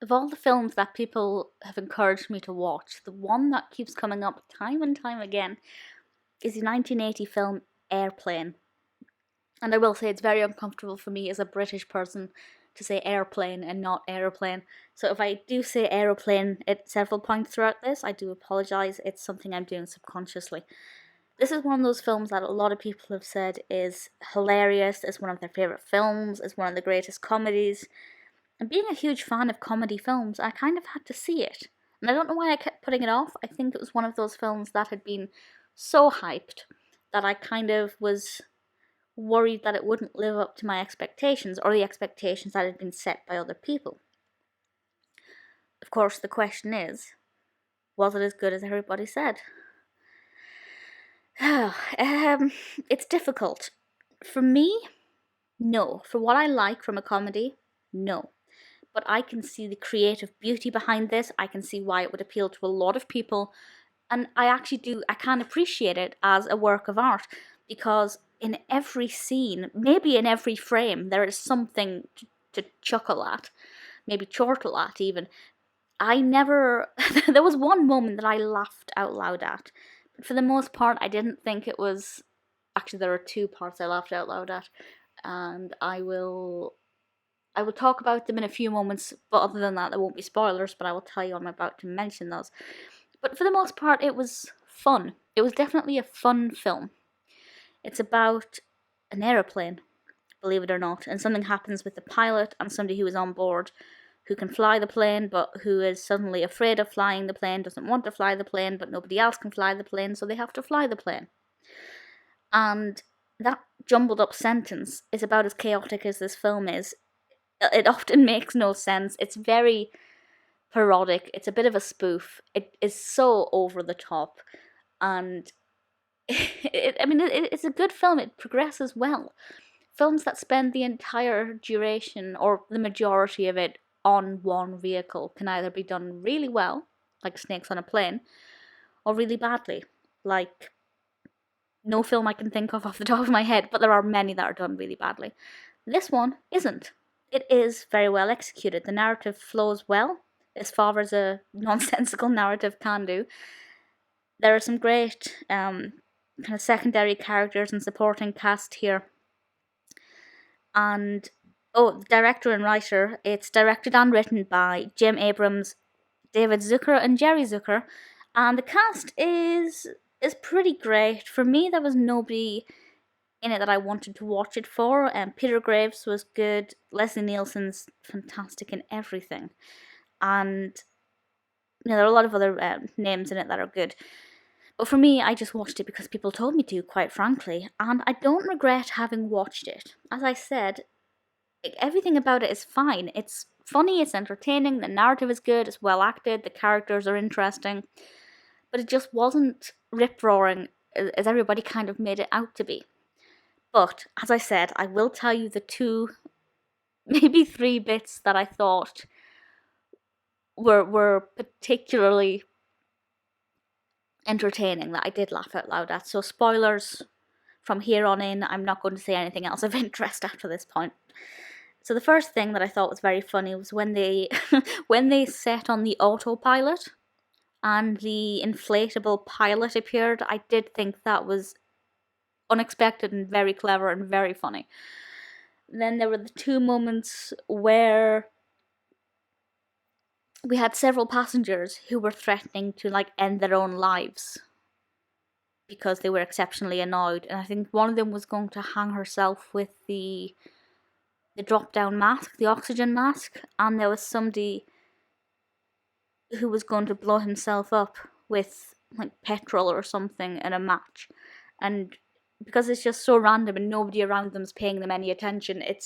Of all the films that people have encouraged me to watch, the one that keeps coming up time and time again is the 1980 film Airplane. And I will say it's very uncomfortable for me as a British person to say airplane and not aeroplane. So if I do say aeroplane at several points throughout this, I do apologise. It's something I'm doing subconsciously. This is one of those films that a lot of people have said is hilarious, is one of their favourite films, is one of the greatest comedies. And being a huge fan of comedy films, I kind of had to see it. And I don't know why I kept putting it off. I think it was one of those films that had been so hyped that I kind of was worried that it wouldn't live up to my expectations or the expectations that had been set by other people. Of course, the question is, was it as good as everybody said? It's difficult. For me, no. For what I like from a comedy, no. But I can see the creative beauty behind this. I can see why it would appeal to a lot of people. And I can appreciate it as a work of art because in every scene, maybe in every frame, there is something to chuckle at, maybe chortle at even. I never, there was one moment that I laughed out loud at, but for the most part, I didn't think it was, actually there are two parts I laughed out loud at, and I will talk about them in a few moments, but other than that, there won't be spoilers, but I will tell you I'm about to mention those. But for the most part, it was fun. It was definitely a fun film. It's about an aeroplane, believe it or not, and something happens with the pilot and somebody who is on board who can fly the plane but who is suddenly afraid of flying the plane, doesn't want to fly the plane, but nobody else can fly the plane, so they have to fly the plane. And that jumbled up sentence is about as chaotic as this film is. It often makes no sense. It's very parodic. It's a bit of a spoof. It is so over the top, and it's a good film. It progresses well. Films that spend the entire duration or the majority of it on one vehicle can either be done really well, like Snakes on a Plane, or really badly, like no film I can think of off the top of my head, but there are many that are done really badly. This one isn't. It is very well executed. The narrative flows well, as far as a nonsensical narrative can do. There are some great kind of secondary characters and supporting cast here. And the director and writer, it's directed and written by Jim Abrams, David Zucker, and Jerry Zucker. And the cast is pretty great. For me, there was nobody in it that I wanted to watch it for. Peter Graves was good. Leslie Nielsen's fantastic in everything. And there are a lot of other names in it that are good. But for me, I just watched it because people told me to, quite frankly. And I don't regret having watched it. As I said, everything about it is fine. It's funny, it's entertaining, the narrative is good, it's well acted, the characters are interesting. But it just wasn't rip-roaring as everybody kind of made it out to be. But, as I said, I will tell you the two, maybe three bits that I thought were particularly entertaining, that I did laugh out loud at. So spoilers from here on in, I'm not going to say anything else of interest after this point. So the first thing that I thought was very funny was when they when they set on the autopilot and the inflatable pilot appeared. I did think that was unexpected and very clever and very funny. Then there were the two moments where we had several passengers who were threatening to end their own lives because they were exceptionally annoyed, and I think one of them was going to hang herself with the drop down mask, the oxygen mask, and there was somebody who was going to blow himself up with petrol or something in a match. And because it's just so random and nobody around them's paying them any attention, it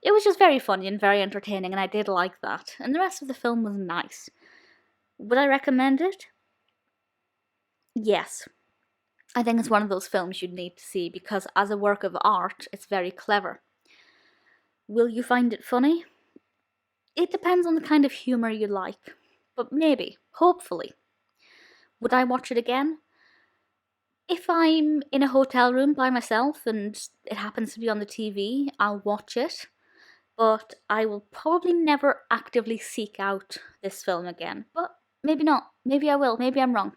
was just very funny and very entertaining, and I did like that. And the rest of the film was nice. Would I recommend it? Yes. I think it's one of those films you'd need to see because as a work of art, it's very clever. Will you find it funny? It depends on the kind of humour you like, but maybe, hopefully. Would I watch it again? If I'm in a hotel room by myself and it happens to be on the TV, I'll watch it. but I will probably never actively seek out this film again. But maybe not. Maybe I will. Maybe I'm wrong.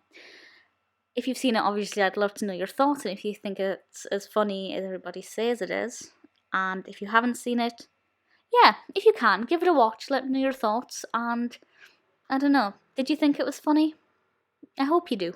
If you've seen it, obviously, I'd love to know your thoughts and if you think it's as funny as everybody says it is. And if you haven't seen it, yeah, if you can, give it a watch, let me know your thoughts, and I don't know, did you think it was funny? I hope you do.